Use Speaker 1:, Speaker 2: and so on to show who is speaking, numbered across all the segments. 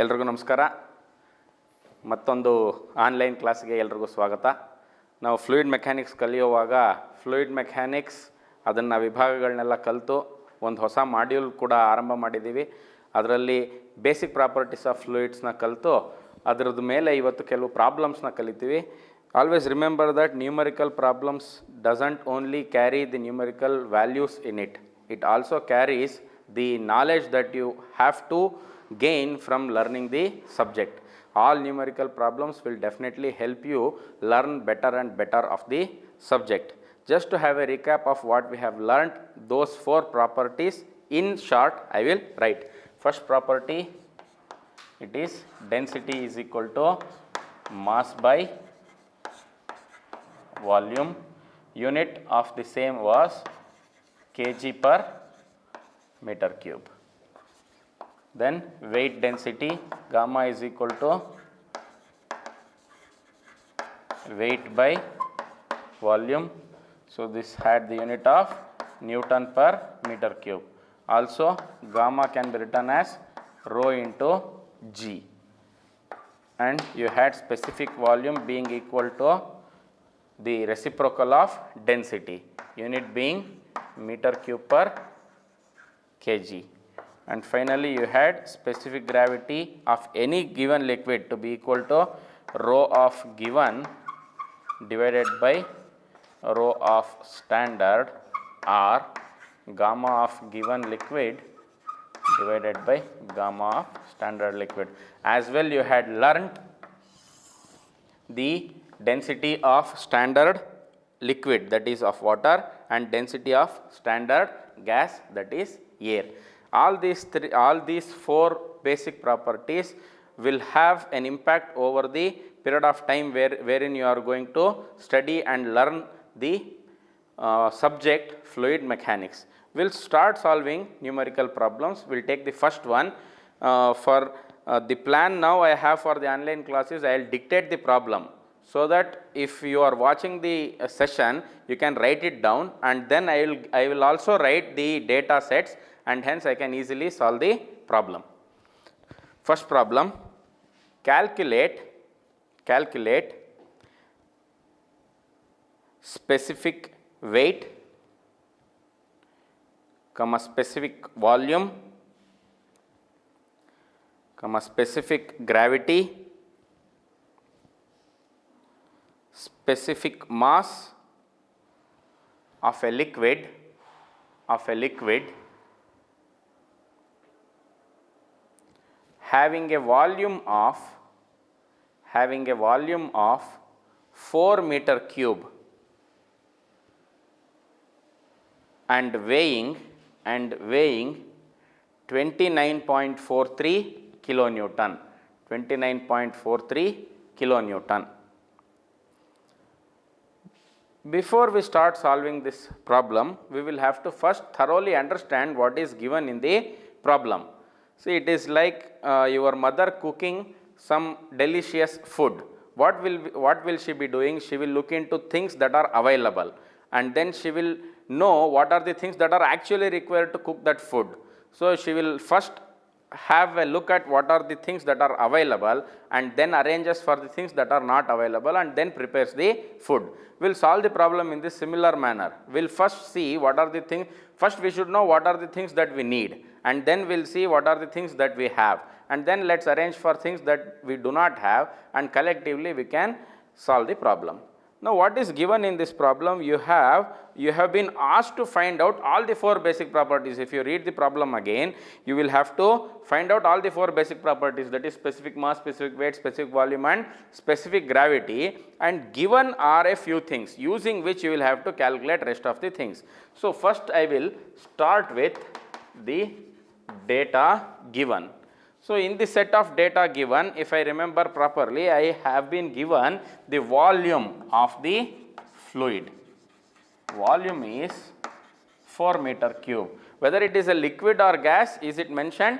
Speaker 1: ಎಲ್ರಿಗೂ ನಮಸ್ಕಾರ. ಮತ್ತೊಂದು ಆನ್ಲೈನ್ ಕ್ಲಾಸ್ಗೆ ಎಲ್ರಿಗೂ ಸ್ವಾಗತ. ನಾವು ಫ್ಲೂಯಿಡ್ ಮೆಕ್ಯಾನಿಕ್ಸ್ ಕಲಿಯುವಾಗ ಫ್ಲೂಯಿಡ್ ಮೆಕ್ಯಾನಿಕ್ಸ್ ಅದನ್ನು ವಿಭಾಗಗಳನ್ನೆಲ್ಲ ಕಲಿತು ಒಂದು ಹೊಸ ಮಾಡ್ಯೂಲ್ ಕೂಡ ಆರಂಭ ಮಾಡಿದ್ದೀವಿ. ಅದರಲ್ಲಿ ಬೇಸಿಕ್ ಪ್ರಾಪರ್ಟೀಸ್ ಆಫ್ ಫ್ಲೂಯಿಡ್ಸ್ನ ಕಲಿತು ಅದರದ್ದು ಮೇಲೆ ಇವತ್ತು ಕೆಲವು ಪ್ರಾಬ್ಲಮ್ಸ್ನ ಕಲಿತೀವಿ. Always remember that numerical problems doesn't only carry the numerical values in it. It also carries the knowledge that you have to gain from learning the subject. All numerical problems will definitely help you learn better and better of the subject. Just to have a recap of what we have learned, those four properties in short I will write. First property, it is density is equal to mass by volume. Unit of the same was kg per meter cube. Then weight density, gamma is equal to weight by volume. So this had the unit of Newton per meter cube. Also gamma can be written as rho into g, and you had specific volume being equal to the reciprocal of density, unit being meter cube per kg. And finally you had specific gravity of any given liquid to be equal to rho of given divided by rho of standard, or gamma of given liquid divided by gamma of standard liquid. As well you had learnt the density of standard liquid, that is of water, and density of standard gas, that is air. All these four basic properties will have an impact over the period of time wherein you are going to study and learn the subject fluid mechanics. We'll start solving numerical problems. We'll take the first one. For the plan now I have for the online classes, I will dictate the problem, so that if you are watching the session you can write it down, and then I will also write the data sets, and hence I can easily solve the problem. First problem, calculate specific weight, specific volume, specific gravity, specific mass of a liquid having a volume of 4 meter cube and weighing 29.43 kilonewton. Before we start solving this problem, we will have to first thoroughly understand what is given in the problem. See, it is like your mother cooking some delicious food. What will she be doing? She will look into things that are available, and then she will know what are the things that are actually required to cook that food. So she will first have a look at what are the things that are available, and then arranges for the things that are not available, and then prepares the food. We'll solve the problem in this similar manner. We'll first see what are the things. First we should know what are the things that we need, and then we'll see what are the things that we have, and then let's arrange for things that we do not have, and collectively we can solve the problem. Now what is given in this problem? You have been asked to find out all the four basic properties. If you read the problem again, you will have to find out all the four basic properties, that is specific mass, specific weight, specific volume, and specific gravity, and given are a few things using which you will have to calculate rest of the things. So first I will start with the data given. So in the set of data given, if I remember properly, I have been given the volume of the fluid. Volume is 4 meter cube. Whether it is a liquid or gas, is it mentioned?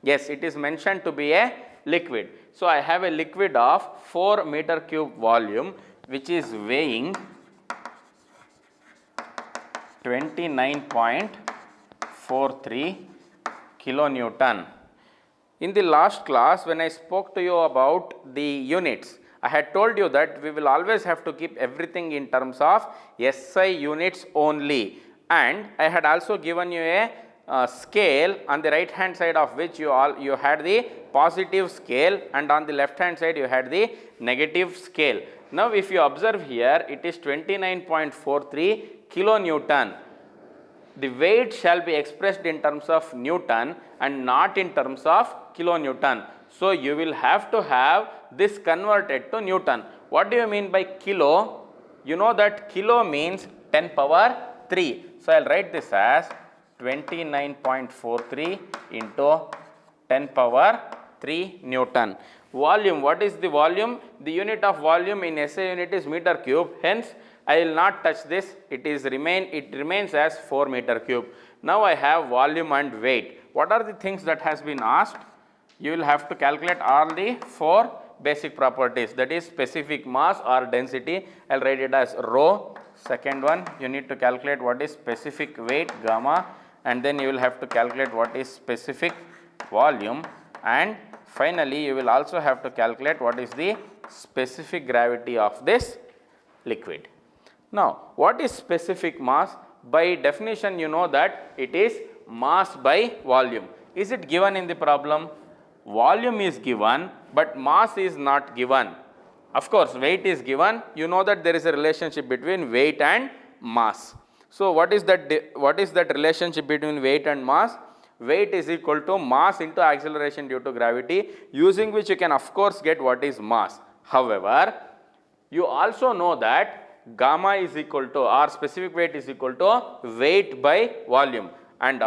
Speaker 1: Yes, it is mentioned to be a liquid. So I have a liquid of 4 meter cube volume, which is weighing 29.43 kilonewton. In the last class, when I spoke to you about the units, I had told you that we will always have to keep everything in terms of SI units only, and I had also given you a scale on the right hand side of which you had the positive scale, and on the left hand side you had the negative scale. Now, if you observe here, it is 29.43 kilonewton. The weight shall be expressed in terms of Newton and not in terms of kilonewton. So, you will have to have this converted to Newton. What do you mean by kilo? You know that kilo means 10 power 3. So, I will write this as 29.43 into 10 power 3 Newton. Volume, what is the volume? The unit of volume in SI unit is meter cube. Hence, I will not touch this, it remains as 4 meter cube. Now, I have volume and weight. What are the things that has been asked? You will have to calculate all the 4 basic properties, that is specific mass or density. I will write it as rho. Second one, you need to calculate what is specific weight, gamma, and then you will have to calculate what is specific volume, and finally, you will also have to calculate what is the specific gravity of this liquid. Now, what is specific mass? By definition, you know that it is mass by volume. Is it given in the problem? Volume is given, but mass is not given. Of course, weight is given. You know that there is a relationship between weight and mass. So, what is that relationship between weight and mass? Weight is equal to mass into acceleration due to gravity, using which you can of course get what is mass. However, you also know that gamma is equal to, or specific weight is equal to weight by volume, and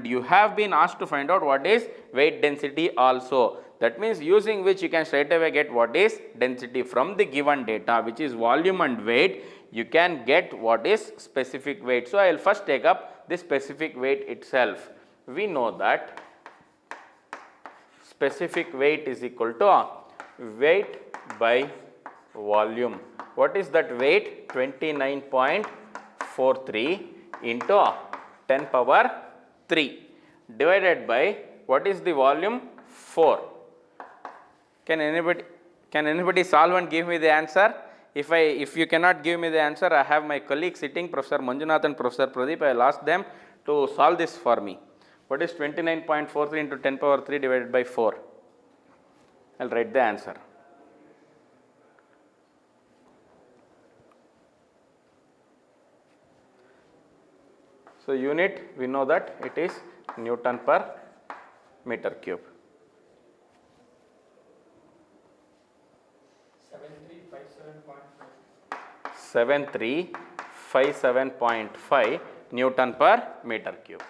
Speaker 1: you have been asked to find out what is weight density also. That means using which you can straight away get what is density from the given data, which is volume and weight. You can get what is specific weight. So, I will first take up the specific weight itself. We know that specific weight is equal to weight by volume. What is that weight? 29.43 into 10 power 3 divided by what is the volume? 4. Can anybody solve and give me the answer? If you cannot give me the answer, I have my colleagues sitting, Professor Manjunath and Professor Pradeep. I will ask them to solve this for me. What is 29.43 into 10 power 3 divided by 4? I will write the answer. So, unit we know that it is Newton per meter cube. 7357.5 Newton per meter cube.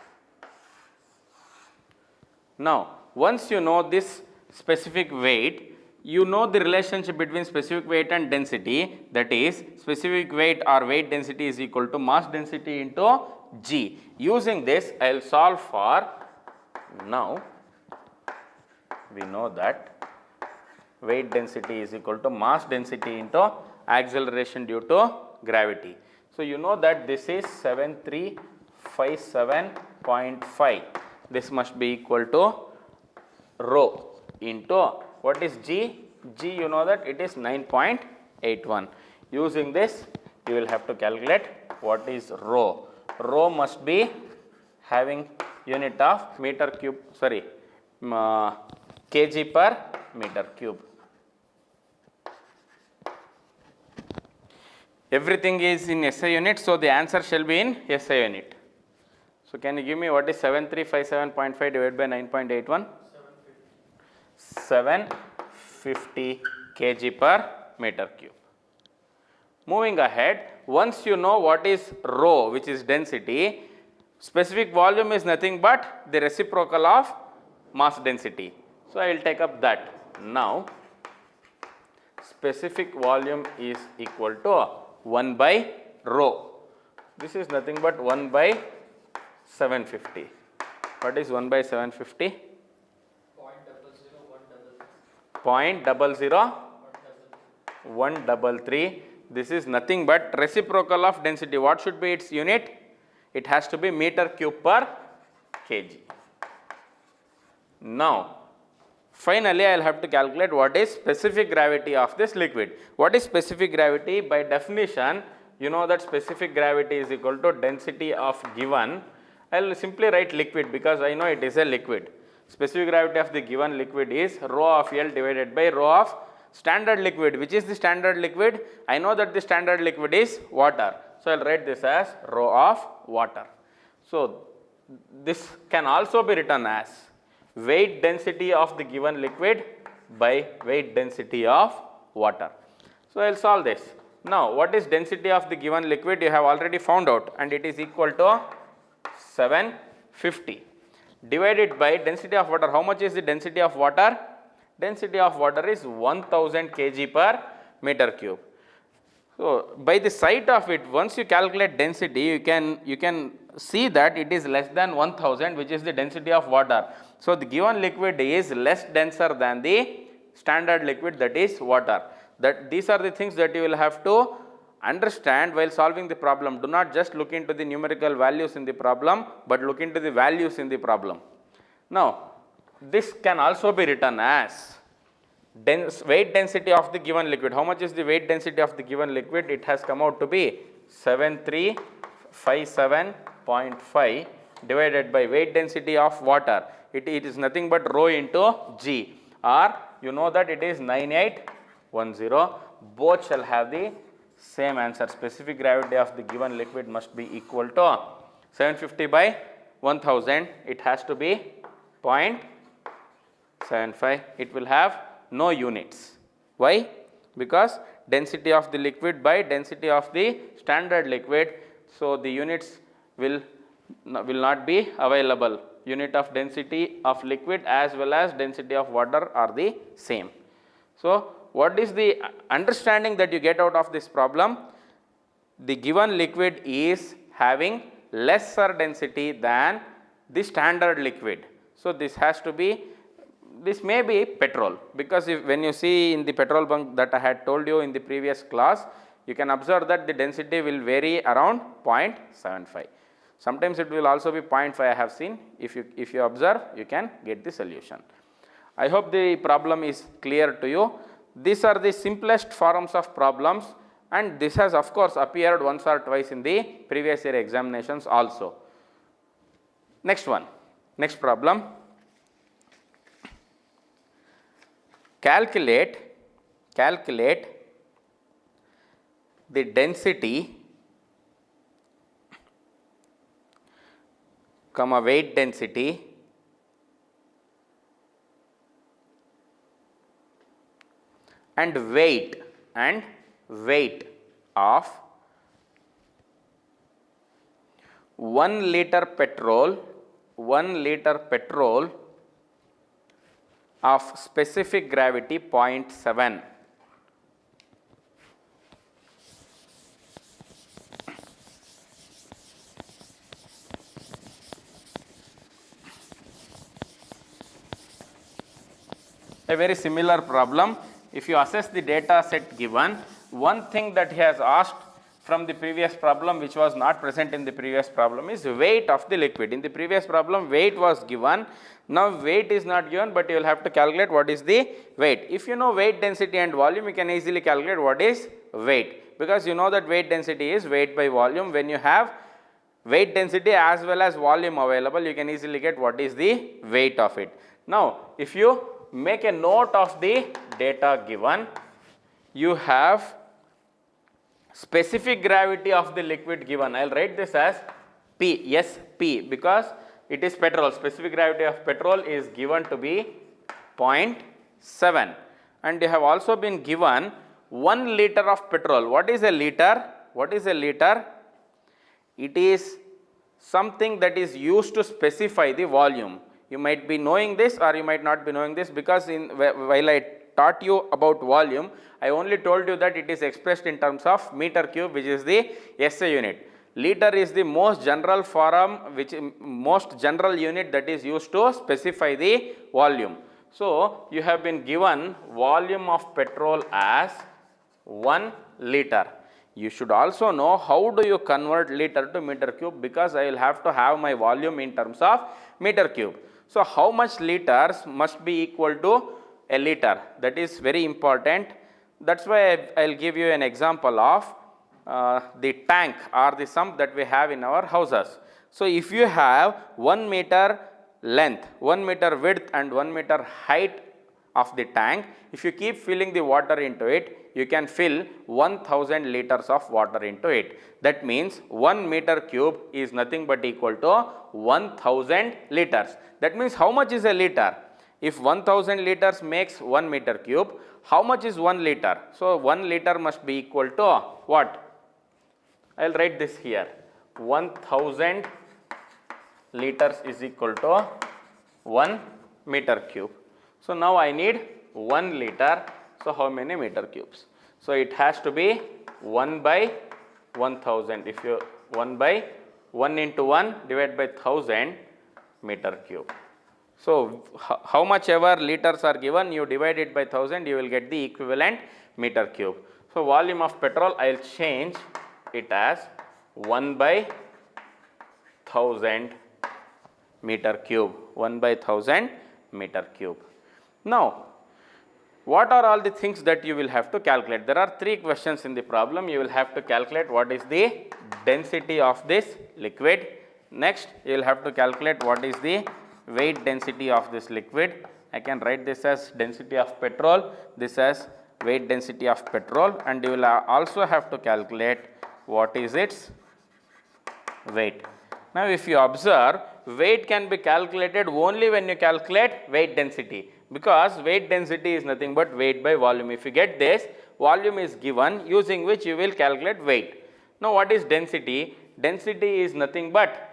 Speaker 1: Now, once you know this specific weight, you know the relationship between specific weight and density, that is specific weight or weight density is equal to mass density into G. Using this, I will solve for, now we know that weight density is equal to mass density into acceleration due to gravity. So, you know that this is 7357.5. This must be equal to rho into what is G? G, you know that it is 9.81. Using this, you will have to calculate what is rho. Rho must be having unit of meter cube, kg per meter cube. Everything is in SI unit, so the answer shall be in SI unit. So, can you give me what is 7357.5 divided by 9.81? 750 kg per meter cube. Moving ahead, once you know what is rho, which is density, specific volume is nothing but the reciprocal of mass density. So, I will take up that. Now, specific volume is equal to 1 by rho. This is nothing but 1 by 750. What is 1 by 750? 0.00133. This is nothing but reciprocal of density. What should be its unit? It has to be meter cube per kg. Now, Finally, I will have to calculate what is specific gravity of this liquid. What is specific gravity? By definition, you know that specific gravity is equal to density of given. I will simply write liquid because I know it is a liquid. Specific gravity of the given liquid is rho of L divided by rho of standard liquid. Which is the standard liquid? I know that the standard liquid is water. So, I will write this as rho of water. So, this can also be written as weight density of the given liquid by weight density of water. So, I will solve this. Now, what is density of the given liquid? You have already found out, and it is equal to 750 divided by density of water. How much is the density of water? Density of water is 1000 kg per meter cube. So, by the sight of it, once you calculate density, you can see that it is less than 1000, which is the density of water. So, the given liquid is less denser than the standard liquid, that is water. That these are the things that you will have to understand while solving the problem. Do not just look into the numerical values in the problem, but look into the values in the problem. Now, this can also be written as weight density of the given liquid. How much is the weight density of the given liquid? It has come out to be 7357.5 divided by weight density of water. It is nothing but rho into G, or you know that it is 9810. Both shall have the same answer. Specific gravity of the given liquid must be equal to 750 by 1000. It has to be 0.75. It will have no units. Why? Because density of the liquid by density of the standard liquid. So, the units will not be available. Unit of density of liquid as well as density of water are the same. So, what is the understanding that you get out of this problem? The given liquid is having lesser density than the standard liquid. So, this may be petrol, because when you see in the petrol bunk that I had told you in the previous class, you can observe that the density will vary around 0.75. Sometimes it will also be 0.5, I have seen. If you observe, you can get the solution. I hope the problem is clear to you. These are the simplest forms of problems, and this has of course appeared once or twice in the previous year examinations also. Next one, next problem. Calculate the density, weight density and weight of 1 liter petrol of specific gravity 0.7. A very similar problem. If you assess the data set given, one thing that he has asked from the previous problem, which was not present in the previous problem, is weight of the liquid. In the previous problem, weight was given. Now, weight is not given, but you will have to calculate what is the weight. If you know weight density and volume, you can easily calculate what is weight, because you know that weight density is weight by volume. When you have weight density as well as volume available, you can easily get what is the weight of it. Now, if you make a note of the data given, you have specific gravity of the liquid given. I will write this as P, SP, because it is petrol. Specific gravity of petrol is given to be 0.7, and you have also been given 1 liter of petrol. What is a liter? It is something that is used to specify the volume. You might be knowing this or you might not be knowing this, because while I taught you about volume, I only told you that it is expressed in terms of meter cube, which is the SI unit. Liter is the most general unit that is used to specify the volume. So, you have been given volume of petrol as 1 liter. You should also know how do you convert liter to meter cube, because I will have to have my volume in terms of meter cube. So how much liters must be equal to a liter? That is very important. That's why I'll give you an example of the tank or the sump that we have in our houses. So if you have 1 meter length, 1 meter width and 1 meter height of the tank, if you keep filling the water into it, you can fill 1000 liters of water into it. That means 1 meter cube is nothing but equal to 1000 liters. That means how much is a liter? If 1000 liters makes 1 meter cube, how much is 1 liter? So 1 liter must be equal to what? I will write this here. 1000 liters is equal to 1 meter cube. So now I need 1 liter. So how many meter cubes? So it has to be 1 by 1000. If you 1 by 1 into 1 divided by 1000 meter cube. So how much ever liters are given, you divide it by 1000, you will get the equivalent meter cube. So volume of petrol, I will change it as 1 by 1000 meter cube. 1 by 1000 meter cube. Now, what are all the things that you will have to calculate? There are 3 questions in the problem. You will have to calculate what is the density of this liquid. Next, you will have to calculate what is the weight density of this liquid. I can write this as density of petrol, this as weight density of petrol, and you will also have to calculate what is its weight. Now, if you observe, weight can be calculated only when you calculate weight density, because weight density is nothing but weight by volume. If you get this, volume is given using which you will calculate weight. Now, what is density? Density is nothing but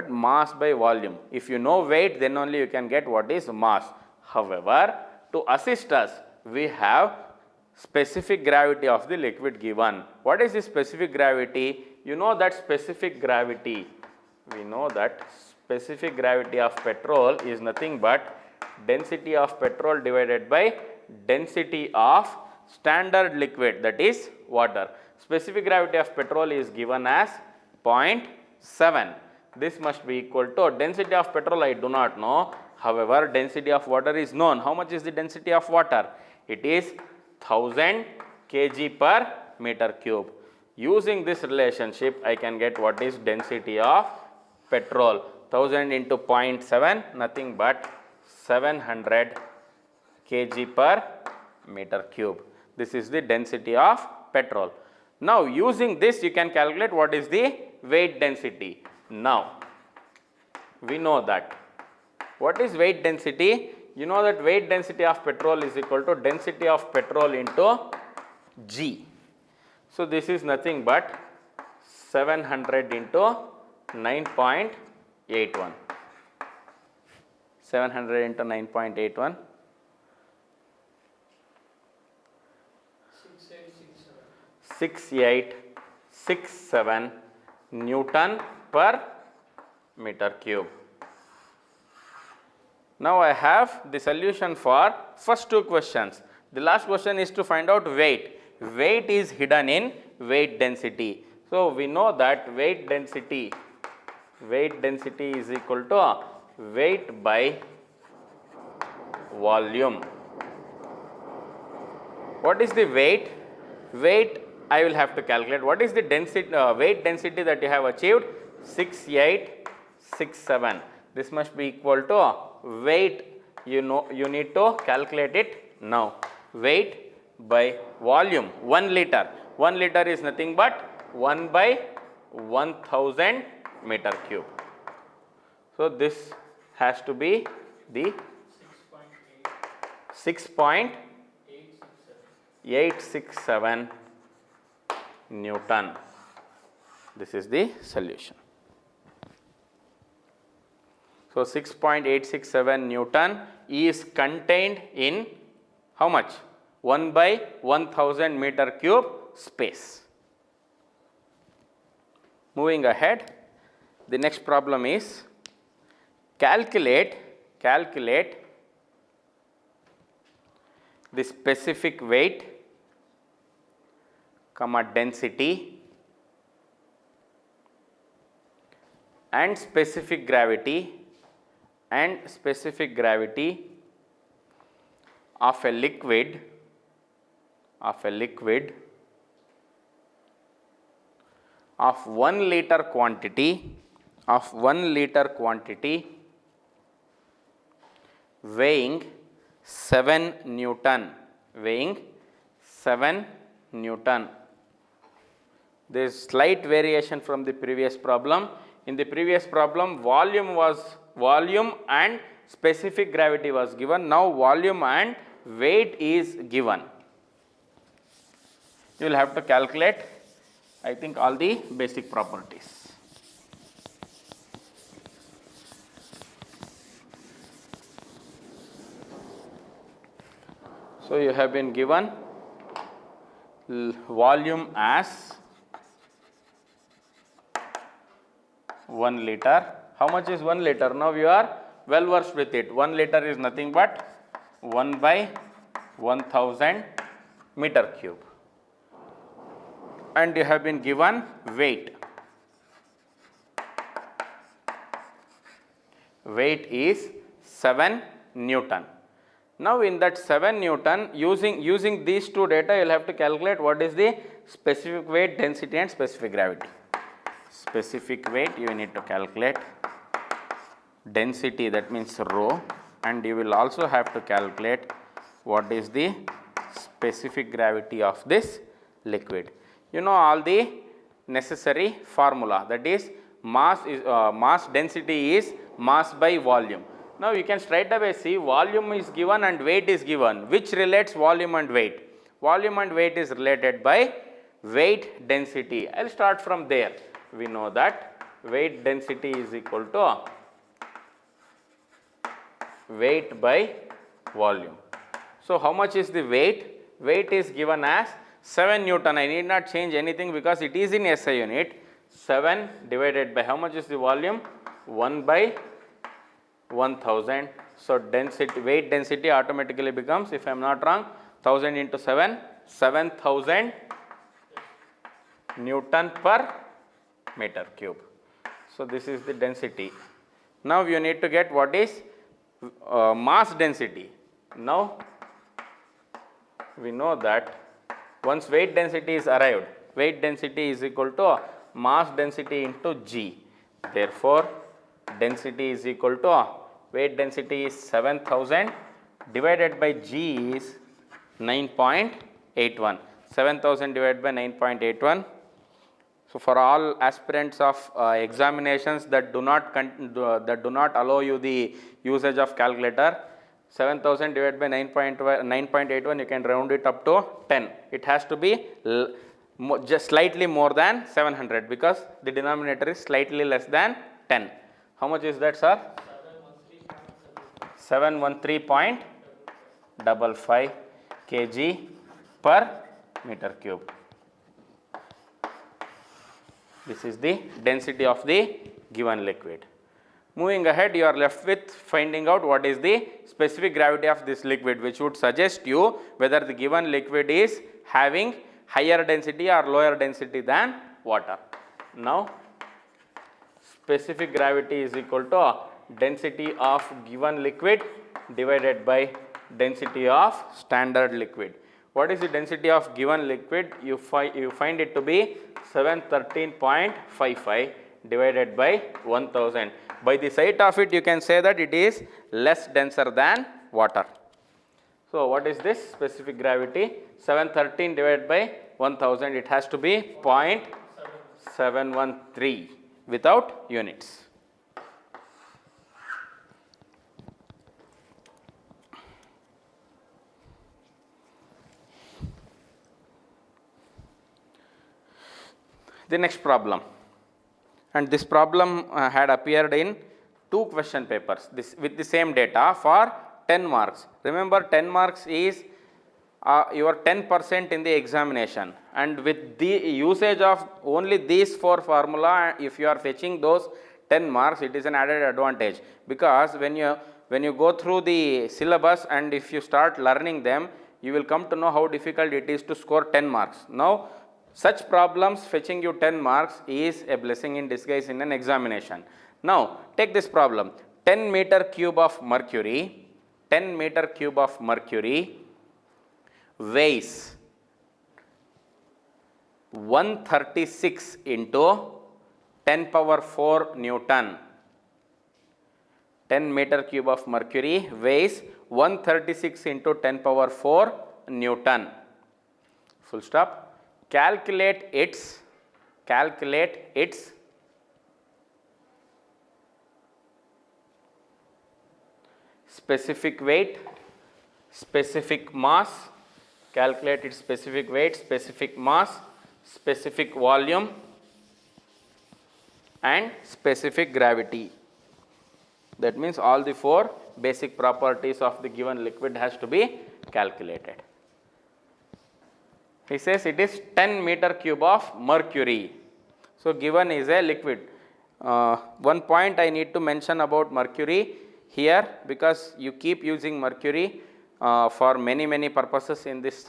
Speaker 1: mass by volume. If you know weight, then only you can get what is mass. However, to assist us, we have specific gravity of the liquid given. What is the specific gravity? You know that specific gravity. We know that specific gravity of petrol is nothing but density of petrol divided by density of standard liquid, that is water. Specific gravity of petrol is given as 0.7. This must be equal to density of petrol I do not know. However, density of water is known. How much is the density of water? It is 1000 kg per meter cube. Using this relationship, I can get what is density of petrol. 1000 into 0.7, nothing but 700 kg per meter cube. This is the density of petrol. Now, using this, you can calculate what is the weight density. Now, we know that. What is weight density? You know that weight density of petrol is equal to density of petrol into G. So, this is nothing but 700 into 9.81. 700 into 9.81. 6867 Newton per meter cube. Now, I have the solution for first 2 questions. The last question is to find out weight. Weight is hidden in weight density. So, we know that weight density is equal to weight by volume. What is the weight? Weight I will have to calculate. What is the density, weight density that you have achieved? 6867. This must be equal to weight. You know, you need to calculate it now. Weight by volume. 1 liter. 1 liter is nothing but 1 by 1000 meter cube. So, this has to be the 6.867 Newton. This is the solution. So, 6.867 Newton is contained in how much? 1 by 1000 meter cube space. Moving ahead, the next problem is calculate the specific weight, density and specific gravity of a liquid of 1 liter quantity weighing 7 Newton. There is slight variation from the previous problem. In the previous problem, volume and specific gravity was given. Now volume and weight is given. You will have to calculate, I think, all the basic properties. So you have been given volume as 1 liter. How much is 1 liter? Now you are well versed with it. 1 liter is nothing but 1 by 1000 meter cube. And you have been given weight. Weight is 7 Newton. Now in that 7 Newton, using these two data, you will have to calculate what is the specific weight, density and specific gravity. Specific weight you need to calculate, density, that means rho, and you will also have to calculate what is the specific gravity of this liquid. You know all the necessary formula, that is mass density is mass by volume. Now you can straight away see volume is given and weight is given. Which relates volume and weight? Volume and weight is related by weight density. I will start from there. We know that weight density is equal to weight by volume. So how much is the weight? Weight is given as 7 Newton. I need not change anything because it is in SI unit. 7 divided by how much is the volume? 1 by 1000. So density, weight density automatically becomes, if I am not wrong, 1000 into 7, 7000 Newton per meter cube. So this is the density. Now you need to get what is mass density. Now we know that once weight density is arrived, weight density is equal to mass density into G. Therefore, density is equal to weight density is 7000 divided by G is 9.81. 7000 divided by 9.81. So for all aspirants of examinations that do not allow you the usage of calculator, 7000 divided by 9.81, you can round it up to 10. It has to be just slightly more than 700 because the denominator is slightly less than 10. How much is that, sir? 713.55 kg per meter cube. This is the density of the given liquid. Moving ahead, you are left with finding out what is the specific gravity of this liquid, which would suggest you whether the given liquid is having higher density or lower density than water. Now, specific gravity is equal to density of given liquid divided by density of standard liquid. What is the density of given liquid? You find it to be 713.55 divided by 1000. By the sight of it, you can say that it is less denser than water. So what is this specific gravity? 713 divided by 1000, it has to be 0.713 without units. The next problem, and this problem had appeared in 2 question papers with the same data for 10 marks. Remember, 10 marks is your 10% in the examination, and with the usage of only these 4 formula, if you are fetching those 10 marks, it is an added advantage, because when you go through the syllabus and if you start learning them, you will come to know how difficult it is to score 10 marks. Now Such problems fetching you 10 marks is a blessing in disguise in an examination. Now, take this problem. 10 meter cube of mercury, 10 meter cube of mercury weighs 136 into 10 power 4 Newton. 10 meter cube of mercury weighs 136 into 10 power 4 Newton. Full stop. Calculate its specific weight, specific mass, calculate its specific weight, specific mass, specific volume and specific gravity. That means all the 4 basic properties of the given liquid has to be calculated. He says it is 10 meter cube of mercury. So, given is a liquid. One point I need to mention about mercury here, because you keep using mercury for many purposes in this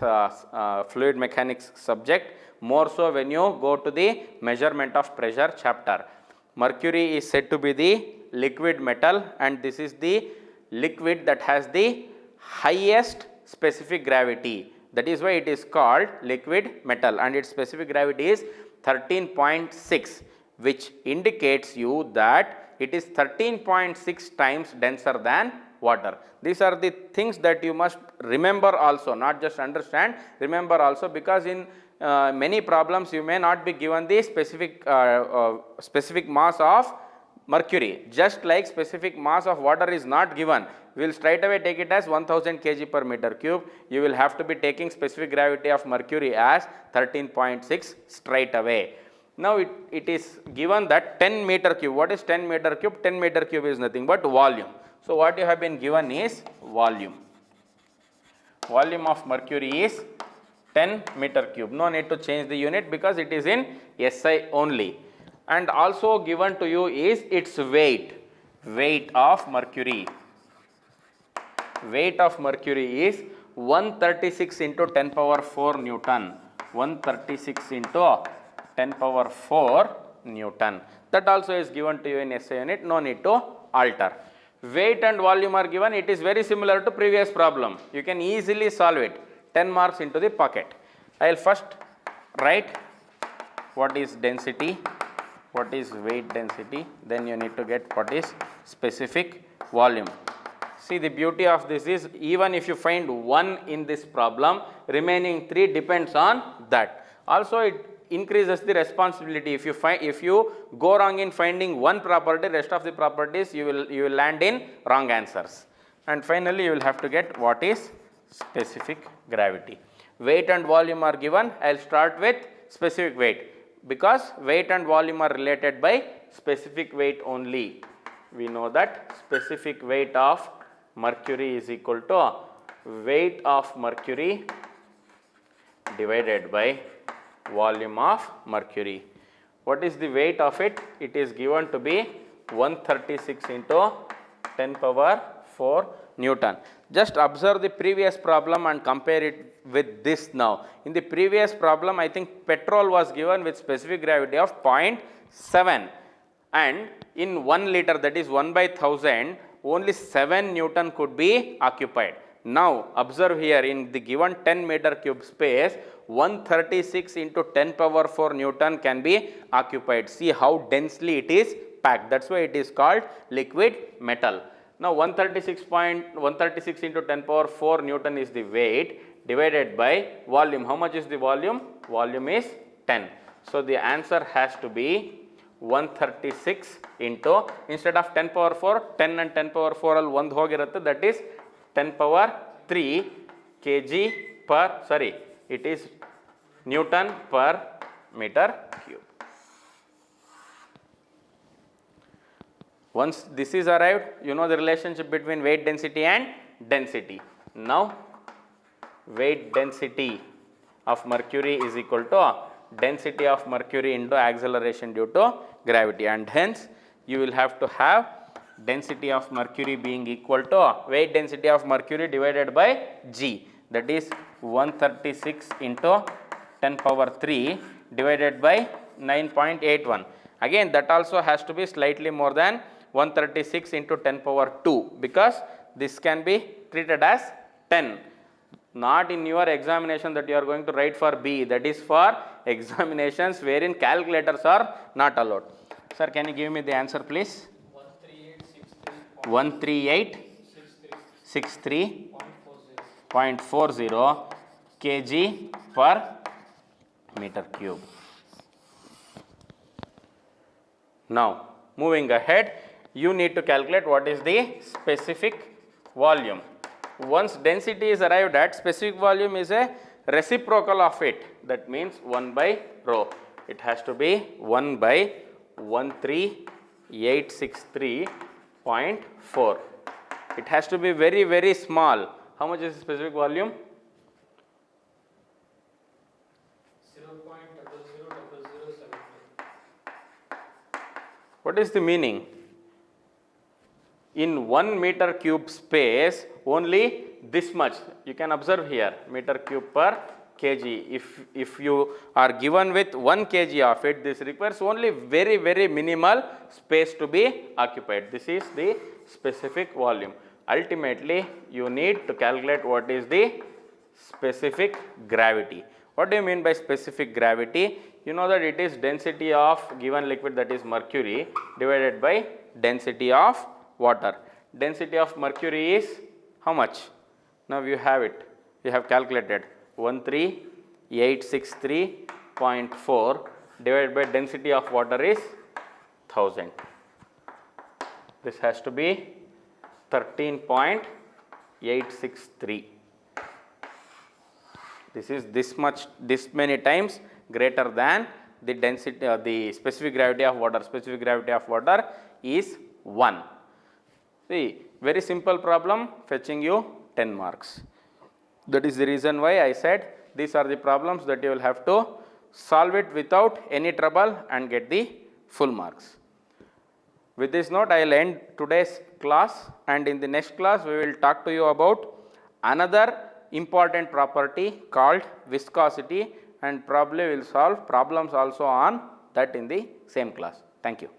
Speaker 1: fluid mechanics subject, more so when you go to the measurement of pressure chapter. Mercury is said to be the liquid metal, and this is the liquid that has the highest specific gravity. That is why it is called liquid metal, and its specific gravity is 13.6, which indicates you that it is 13.6 times denser than water. These are the things that you must remember also, not just understand, remember also, because in many problems you may not be given the specific mass of mercury, just like specific mass of water is not given. We will straight away take it as 1000 kg per meter cube. You will have to be taking specific gravity of mercury as 13.6 straight away. Now, it is given that 10 meter cube. What is 10 meter cube? 10 meter cube is nothing but volume. So, what you have been given is volume. Volume of mercury is 10 meter cube. No need to change the unit because it is in SI only. And also given to you is its weight of mercury. Weight of mercury is 136 into 10 power 4 Newton. 136 into 10 power 4 Newton. That also is given to you in SI unit, no need to alter. Weight and volume are given, it is very similar to previous problem. You can easily solve it. 10 marks into the pocket. I will first write what is density, what is weight density, then you need to get what is specific volume. See, the beauty of this is, even if you find 1 in this problem, remaining 3 depends on that. Also, it increases the responsibility. If you go wrong in finding one property, rest of the properties you will land in wrong answers. And finally, you will have to get what is specific gravity. Weight and volume are given. I will start with specific weight, because weight and volume are related by specific weight only. We know that specific weight of mercury is equal to weight of mercury divided by volume of mercury. What is the weight of it? It is given to be 136 into 10 power 4 Newton. Just observe the previous problem and compare it with this now. In the previous problem, I think petrol was given with specific gravity of 0.7, and in 1 liter, that is 1 by 1000, only 7 Newton could be occupied. Now, observe here, in the given 10 meter cube space, 136 into 10 power 4 Newton can be occupied. See how densely it is packed. That is why it is called liquid metal. Now, 136 into 10 power 4 Newton is the weight divided by volume. How much is the volume? Volume is 10. So, the answer has to be 136 into, instead of 10 power 4, 10 and 10 power 4 all 1 hogirutte, that is 10 power 3 kg per, sorry, it is Newton per meter cube. Once this is arrived, you know the relationship between weight density and density. Now, weight density of mercury is equal to density of mercury into acceleration due to gravity, and hence you will have to have density of mercury being equal to weight density of mercury divided by G, that is 136 into 10 power 3 divided by 9.81. Again, that also has to be slightly more than 136 into 10 power 2, because this can be treated as 10. Not in your examination that you are going to write for B, that is for examinations wherein calculators are not allowed. Sir, can you give me the answer please? 13863.40 kg per meter cube. Now, moving ahead, you need to calculate what is the specific volume. Once density is arrived at, specific volume is a reciprocal of it. That means 1 by rho. It has to be 1 by 13863.4. It has to be very, very small. How much is the specific volume?
Speaker 2: 0.000075.
Speaker 1: What is the meaning? In 1 meter cube space, only this much. You can observe here, meter cube per kg. If you are given with 1 kg of it, this requires only very, very minimal space to be occupied. This is the specific volume. Ultimately, you need to calculate what is the specific gravity. What do you mean by specific gravity? You know that it is density of given liquid, that is mercury, divided by density of water. Density of mercury is how much? Now you have it. You have calculated 13863.4 divided by density of water is 1000. This has to be 13.863. This is this much, this many times greater than the density, the specific gravity of water. Specific gravity of water is 1. See, very simple problem fetching you 10 marks. That is the reason why I said these are the problems that you will have to solve it without any trouble and get the full marks. With this note, I will end today's class, and in the next class we will talk to you about another important property called viscosity, and probably will solve problems also on that in the same class. Thank you.